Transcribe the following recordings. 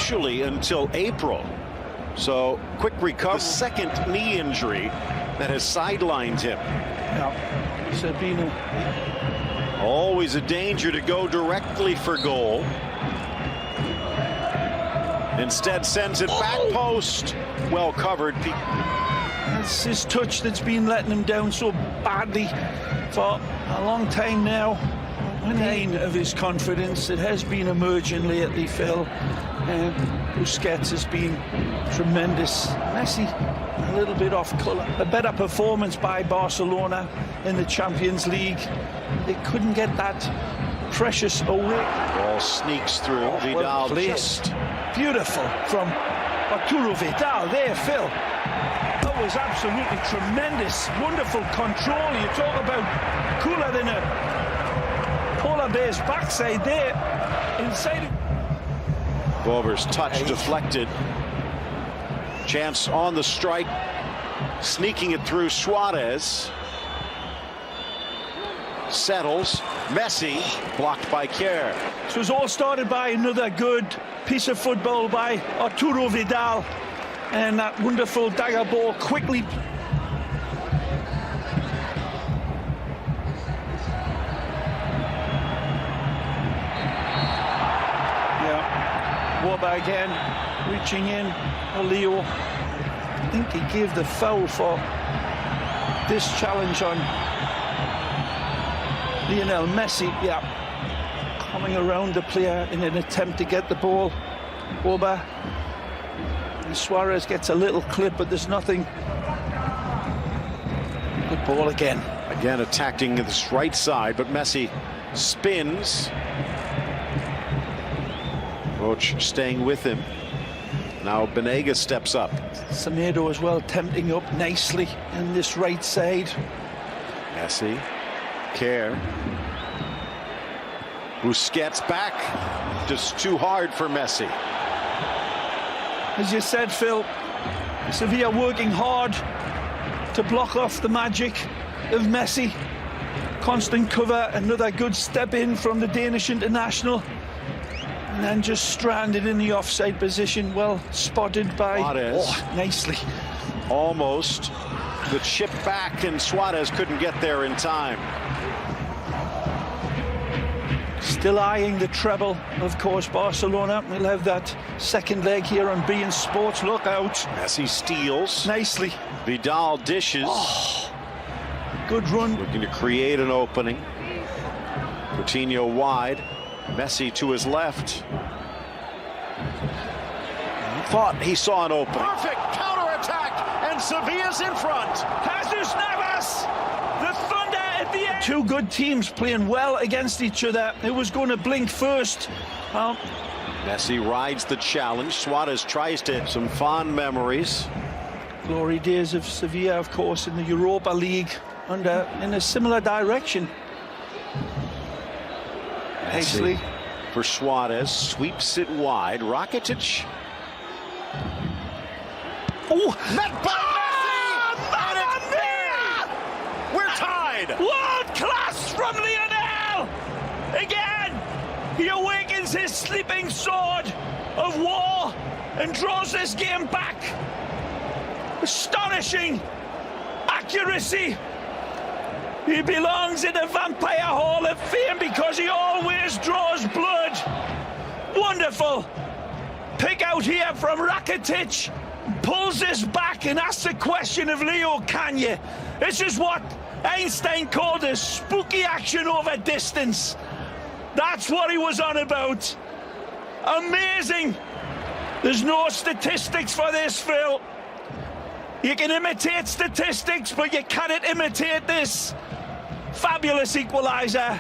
officially until April. So quick recovery. The second knee injury that has sidelined him. Yeah, Sabina. Always a danger to go directly for goal. Instead sends it back post. Well covered. That's his touch that's been letting him down so badly for a long time now. Gain of his confidence, it has been emerging lately, Phil. Busquets has been tremendous. Messi a little bit off colour. A better performance by Barcelona in the Champions League. They couldn't get that precious away. Ball sneaks through. Vidal well placed. Beautiful from Arturo Vidal there, Phil. That was absolutely tremendous. Wonderful control. You talk about cooler than a polar bear's backside there. Inside. Bober's touch deflected. Chance on the strike. Sneaking it through Suarez. Settles. Messi blocked by Kerr. This was all started by another good piece of football by Arturo Vidal. And that wonderful dagger ball quickly. Yeah, Warba again, reaching in. Leo, I think he gave the foul for this challenge on Lionel Messi. Yeah, coming around the player in an attempt to get the ball. Warba. Suarez gets a little clip, but there's nothing. Good ball again. Again attacking this right side, but Messi spins. Roach staying with him. Now Banega steps up. Semedo as well, tempting up nicely in this right side. Messi. Kerr. Busquets back. Just too hard for Messi. As you said, Phil, Sevilla working hard to block off the magic of Messi. Constant cover, another good step in from the Danish international. And then just stranded in the offside position, well spotted by... Suarez. Oh, nicely. Almost. The chip back, and Suarez couldn't get there in time. Still eyeing the treble, of course, Barcelona. We'll have that second leg here on beIN Sports. Look out. Messi steals. Nicely. Vidal dishes. Oh, good run. Looking to create an opening. Coutinho wide. Messi to his left. Thought he saw an opening. Perfect counter-attack, and Sevilla's in front. Jesus Navas! The thunder at the end. Two good teams playing well against each other. It was going to blink first. Well, Messi rides the challenge. Suarez tries to... Some fond memories. Glory days of Sevilla, of course, in the Europa League, and in a similar direction. Nicely. For Suarez, sweeps it wide. Rakitic. Oh, met by Messi! We're tied! World class from Lionel! Again, he awakens his sleeping sword of war and draws this game back. Astonishing accuracy. He belongs in the Vampire Hall of Fame because he always draws blood. Wonderful. Pick out here from Rakitic. Pulls this back and asks the question of Leo, can you? This is what Einstein called a spooky action over distance. That's what he was on about. Amazing. There's no statistics for this, Phil. You can imitate statistics, but you cannot imitate this. Fabulous equaliser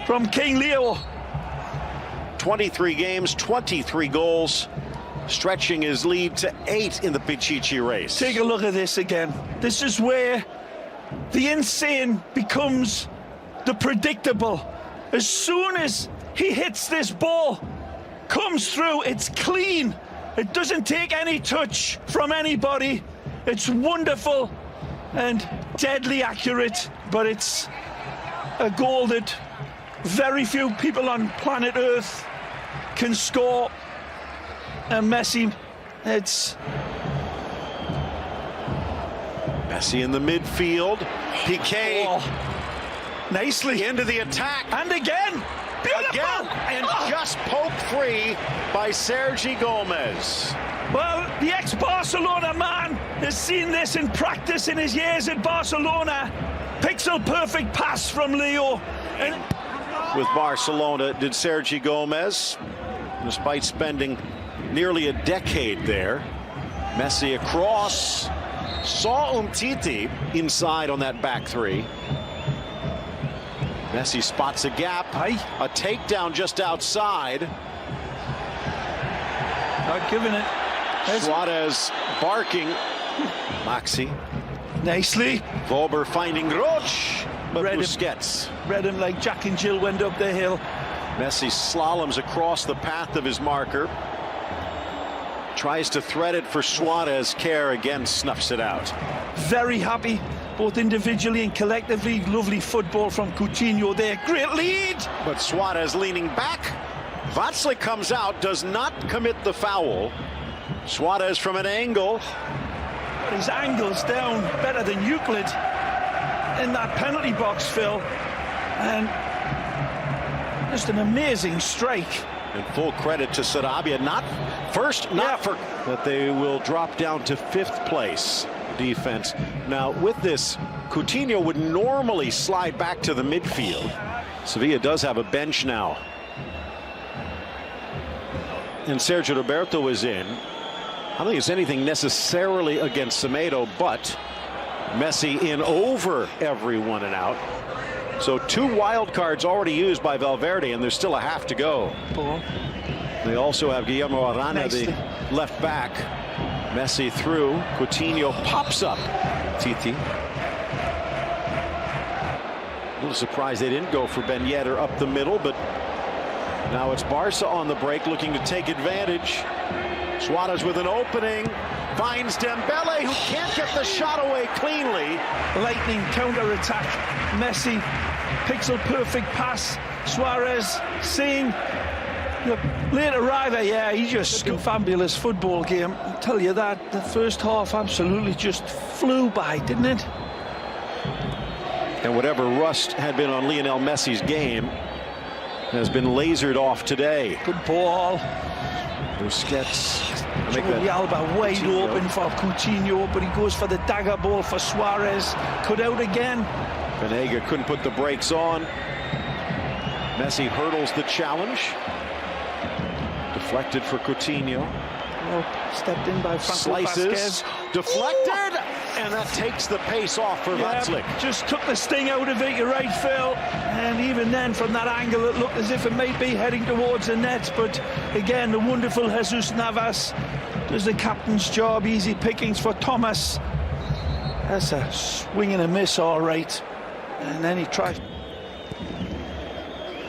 from King Leo. 23 games, 23 goals, stretching his lead to 8 in the Pichichi race. Take a look at this again. This is where the insane becomes the predictable. As soon as he hits this ball, comes through, it's clean. It doesn't take any touch from anybody. It's wonderful and deadly accurate, but it's a goal that very few people on planet Earth can score. and Messi. It's Messi in the midfield. Piqué nicely into the attack. and again. Beautiful. Again, and just poked free by Sergi Gomez. Well, the ex-Barcelona man has seen this in practice in his years at Barcelona. Pixel-perfect pass from Leo. And with Barcelona did Sergi Gomez, despite spending nearly a decade there. Messi across, saw Umtiti inside on that back three. Messi spots a gap, a takedown just outside. Not giving it. Suarez barking. Maxi. Nicely. Vober finding Roach, but Read Busquets. Read him like Jack and Jill went up the hill. Messi slaloms across the path of his marker. Tries to thread it for Suarez. Kerr again snuffs it out. Very happy, both individually and collectively. Lovely football from Coutinho there. Great lead. But Suarez leaning back. Václav comes out, does not commit the foul. Suarez from an angle. His angle's down better than Euclid in that penalty box, Phil. And just an amazing strike. And full credit to Sarabia, not for that they will drop down to 5th place defense. Now with this, Coutinho would normally slide back to the midfield. Sevilla does have a bench now. And Sergio Roberto is in. I don't think it's anything necessarily against Semedo, but Messi in over everyone and out. So 2 wild cards already used by Valverde, and there's still a half to go. They also have Guillermo Arana, the left back. Messi through. Coutinho pops up. Titi. A little surprised they didn't go for Ben Yedder up the middle, but now it's Barca on the break looking to take advantage. Suarez with an opening. Finds Dembele, who can't get the shot away cleanly. Lightning counter-attack. Messi, pixel-perfect pass. Suarez seeing the late arriver. Yeah, he just a fabulous football game. I'll tell you that. The first half absolutely just flew by, didn't it? And whatever rust had been on Lionel Messi's game has been lasered off today. Good ball. Busquets. Jordi Alba wide open for Coutinho, but he goes for the dagger ball for Suarez. Cut out again. Vanega couldn't put the brakes on. Messi hurdles the challenge. Deflected for Coutinho. Well, stepped in by Franco Slices. Vasquez. Deflected. And that takes the pace off for Václav. Just took the sting out of it, you're right, Phil. And even then, from that angle, it looked as if it might be heading towards the net. But again, the wonderful Jesus Navas does the captain's job. Easy pickings for Thomas. That's a swing and a miss, all right. And then he tries.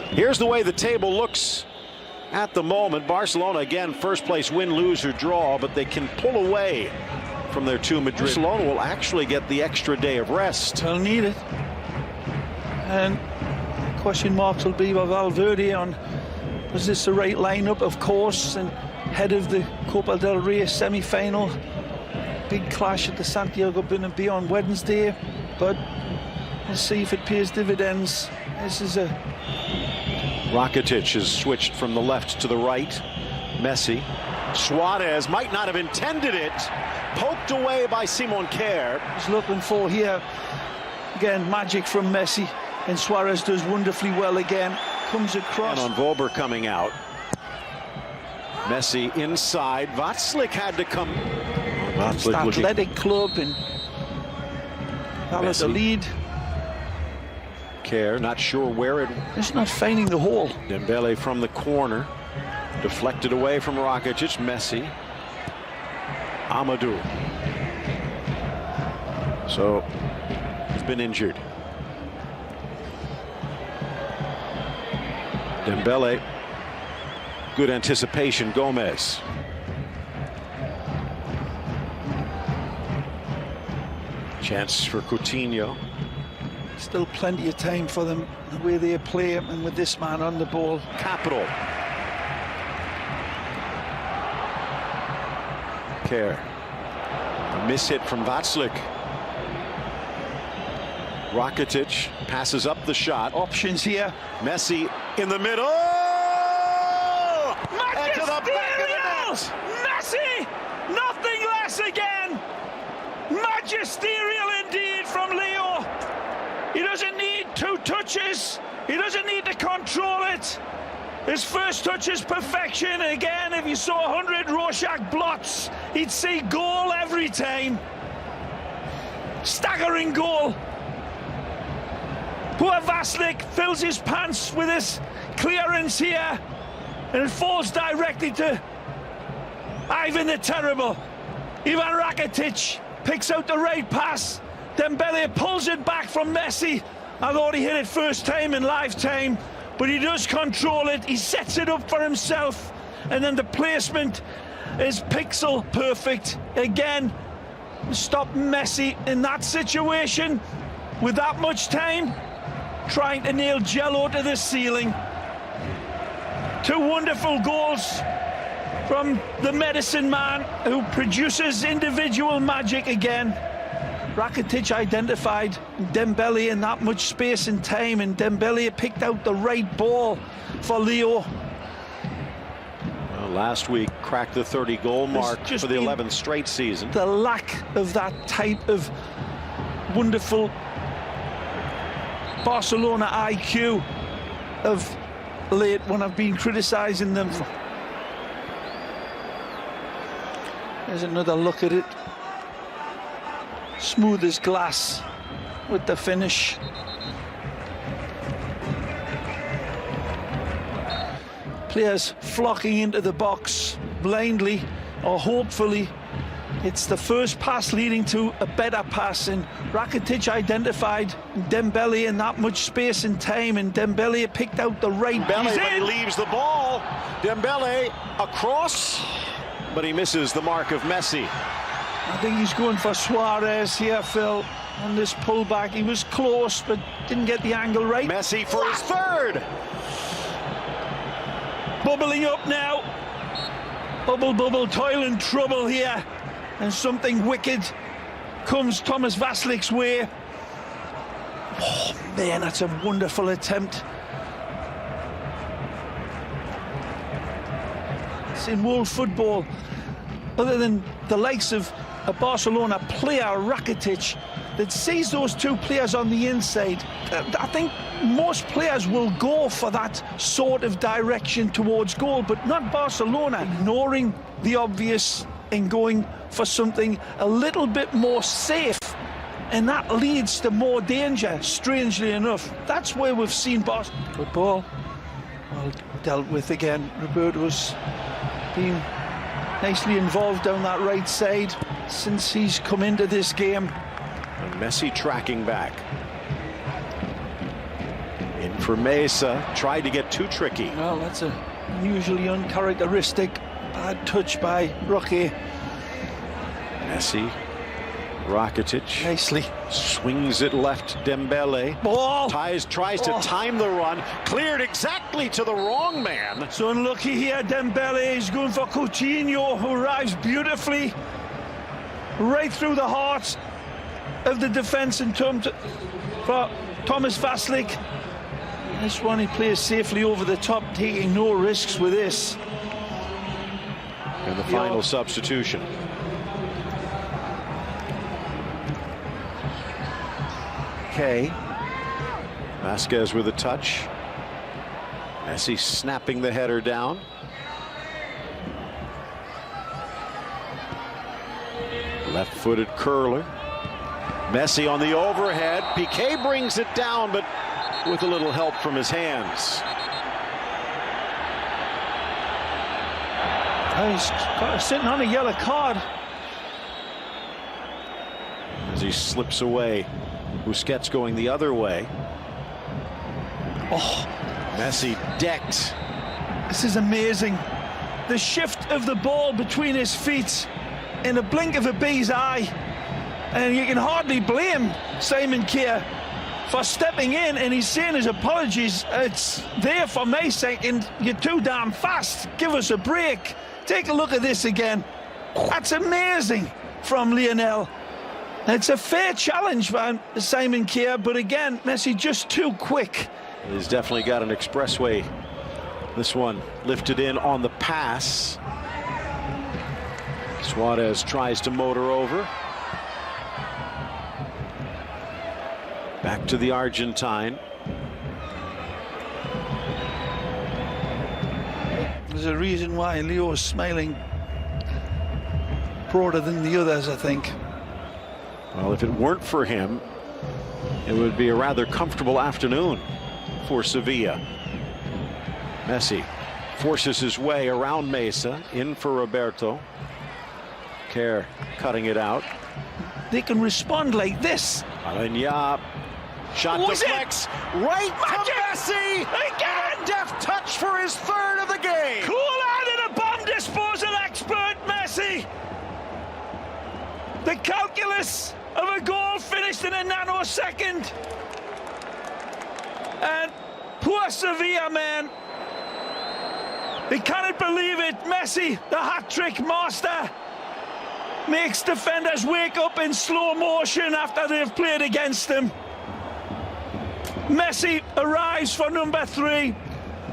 Here's the way the table looks at the moment. Barcelona, again, first place win, lose, or draw, but they can pull away from their 2 Madrid. Barcelona will actually get the extra day of rest. They'll need it. And question marks will be by Valverde on, was this the right lineup? Of course, and head of the Copa del Rey semi-final. Big clash at the Santiago Bernabeu on Wednesday, but let's see if it pays dividends. This is a... Rakitic has switched from the left to the right. Messi. Suarez might not have intended it. Poked away by Simon Kerr. He's looking for here. Again, magic from Messi. And Suarez does wonderfully well again. Comes across. And on Vober coming out. Messi inside. Václav had to come. It's the athletic club, and that was the lead. Kerr not sure where it. It's not finding the hole. Dembele from the corner. Deflected away from Rakitic. Messi. Amadou. So he's been injured. Dembele. Good anticipation. Gomez. Chance for Coutinho. Still plenty of time for them, the way they play, and with this man on the ball. Capital. tear. A miss-hit from Vaclik. Rakitic passes up the shot. Options here. Messi in the middle. And to the back of the net. Messi! Nothing less again. Magisterial indeed from Leo. He doesn't need 2 touches. He doesn't need to control it. His first touch is perfection. And again, if you saw 100 Rorschach blots, he'd see goal every time. Staggering goal. Poor Vaclik fills his pants with his clearance here, and it falls directly to Ivan the Terrible. Ivan Rakitic picks out the right pass. Dembele pulls it back from Messi. I thought he hit it first time in lifetime, but he does control it. He sets it up for himself, and then the placement is pixel perfect. Again, stop Messi in that situation with that much time, trying to nail Jello to the ceiling. 2 wonderful goals from the medicine man who produces individual magic again. Rakitic identified Dembele in that much space and time, and Dembele picked out the right ball for Leo. Well, last week cracked the 30-goal mark for the 11th straight season. The lack of that type of wonderful Barcelona IQ of late when I've been criticising them. There's another look at it. Smooth as glass with the finish. Players flocking into the box blindly or hopefully. It's the first pass leading to a better pass, and Rakitic identified Dembele in that much space and time, and Dembele picked out the right. Dembele, but he leaves the ball. Dembele across, but he misses the mark of Messi. I think he's going for Suarez here, Phil, on this pullback. He was close, but didn't get the angle right. Messi for his 3rd. Bubbling up now. Bubble, bubble, toil and trouble here. And something wicked comes Thomas Vaclik's way. Oh, man, that's a wonderful attempt. It's in world football, other than the likes of a Barcelona player, Rakitic, that sees those 2 players on the inside. I think most players will go for that sort of direction towards goal, but not Barcelona. Ignoring the obvious and going for something a little bit more safe, and that leads to more danger, strangely enough. That's where we've seen Barcelona. Good ball. Well dealt with again. Roberto's been nicely involved down that right side since he's come into this game. And Messi tracking back. In for Mesa, tried to get too tricky. Well, that's a unusually uncharacteristic bad touch by Roque. Messi, Rakitic. Nicely. Swings it left, Dembele. Ball. Tries to time the run. Cleared exactly to the wrong man. So unlucky here, Dembele is going for Coutinho, who arrives beautifully right through the heart of the defence in terms for Thomas Vaclik. This one he plays safely over the top, taking no risks with this. And the final substitution. Okay. Vasquez with a touch. Messi snapping the header down. Left-footed curler. Messi on the overhead. Piqué brings it down, but with a little help from his hands. He's sitting on a yellow card. As he slips away. Busquets going the other way. Oh, Messi decked. This is amazing. The shift of the ball between his feet in a blink of a bee's eye. And you can hardly blame Simon Kjær for stepping in, and he's saying his apologies. It's there for my second. You're too damn fast. Give us a break. Take a look at this again. That's amazing from Lionel. It's a fair challenge by Simon Kjær, but again, Messi just too quick. He's definitely got an expressway. This one lifted in on the pass. Suarez tries to motor over. Back to the Argentine. There's a reason why Leo's smiling broader than the others, I think. Well, if it weren't for him, it would be a rather comfortable afternoon for Sevilla. Messi forces his way around Mesa, in for Roberto. Kjær cutting it out. They can respond like this. Alenya, shot deflects right to Messi. Again! A deft touch for his third of the game. Cool-handed, a bomb disposal expert, Messi. The calculus of a goal finished in a nanosecond. And poor Sevilla, man. They cannot believe it. Messi, the hat-trick master, makes defenders wake up in slow motion after they've played against them. Messi arrives for number 3.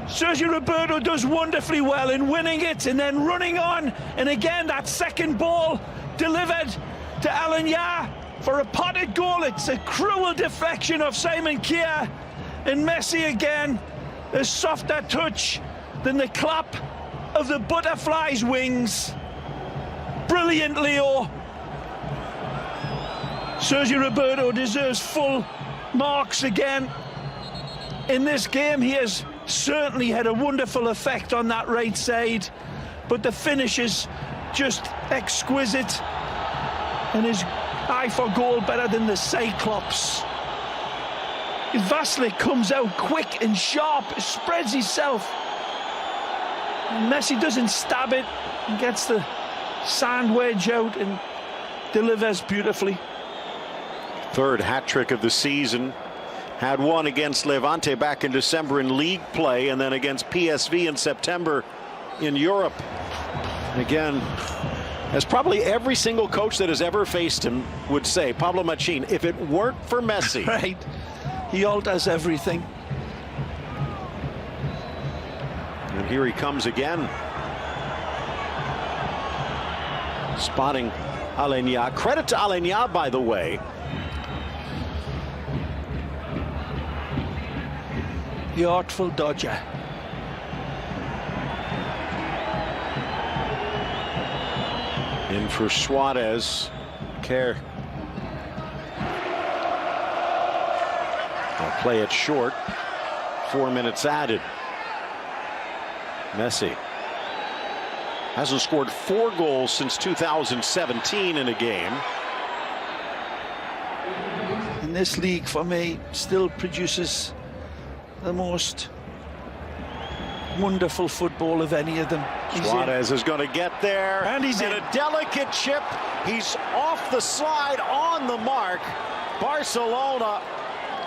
Sergio Roberto does wonderfully well in winning it and then running on. And again, that second ball delivered to Alenya for a potted goal. It's a cruel deflection of Simon Kjær. And Messi again, a softer touch than the clap of the butterfly's wings. Brilliant, Leo. Sergio Roberto deserves full marks again. In this game, he has certainly had a wonderful effect on that right side, but the finish is just exquisite, and his eye for goal better than the Cyclops. Vasily comes out quick and sharp, spreads himself. And Messi doesn't stab it, and gets the sand wedge out and delivers beautifully. Third hat trick of the season. Had one against Levante back in December in league play, and then against PSV in September in Europe. Again, as probably every single coach that has ever faced him would say, Pablo Machin, if it weren't for Messi. Right. He alters everything. And here he comes again. Spotting Alenya. Credit to Alenya, by the way. The artful dodger. In for Suarez. Kjær. They'll play it short. 4 minutes added. Messi hasn't scored 4 goals since 2017 in a game. In this league, for me, still produces the most wonderful football of any of them. Suarez is going to get there, and he's in. A delicate chip. He's off the slide, on the mark. Barcelona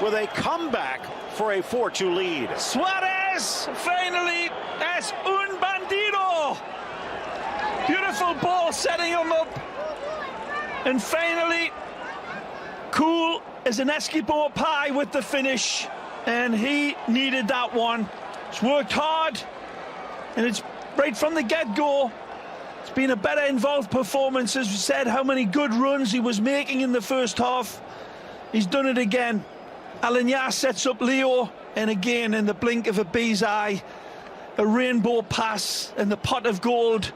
with a comeback for a 4-2 lead. Suarez finally as un bandido. Beautiful ball setting him up, and finally cool as an Esquibo pie with the finish. And he needed that one. He's worked hard, and it's right from the get-go. It's been a better involved performance. As we said, how many good runs he was making in the first half. He's done it again. Alenya sets up Leo, and again, in the blink of a bee's eye, a rainbow pass, and the pot of gold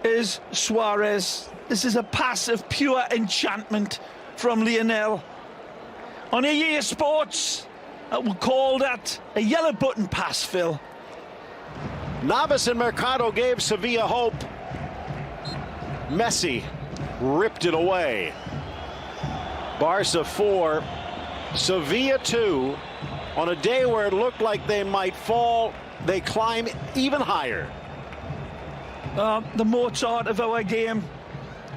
is Suarez. This is a pass of pure enchantment from Lionel. On EA Sports, we'll call that a yellow button pass, Phil. Navas and Mercado gave Sevilla hope. Messi ripped it away. Barca 4, Sevilla 2. On a day where it looked like they might fall, they climb even higher. The Mozart of our game,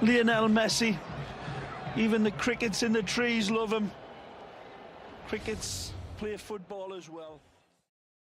Lionel Messi. Even the crickets in the trees love him. Crickets play football as well.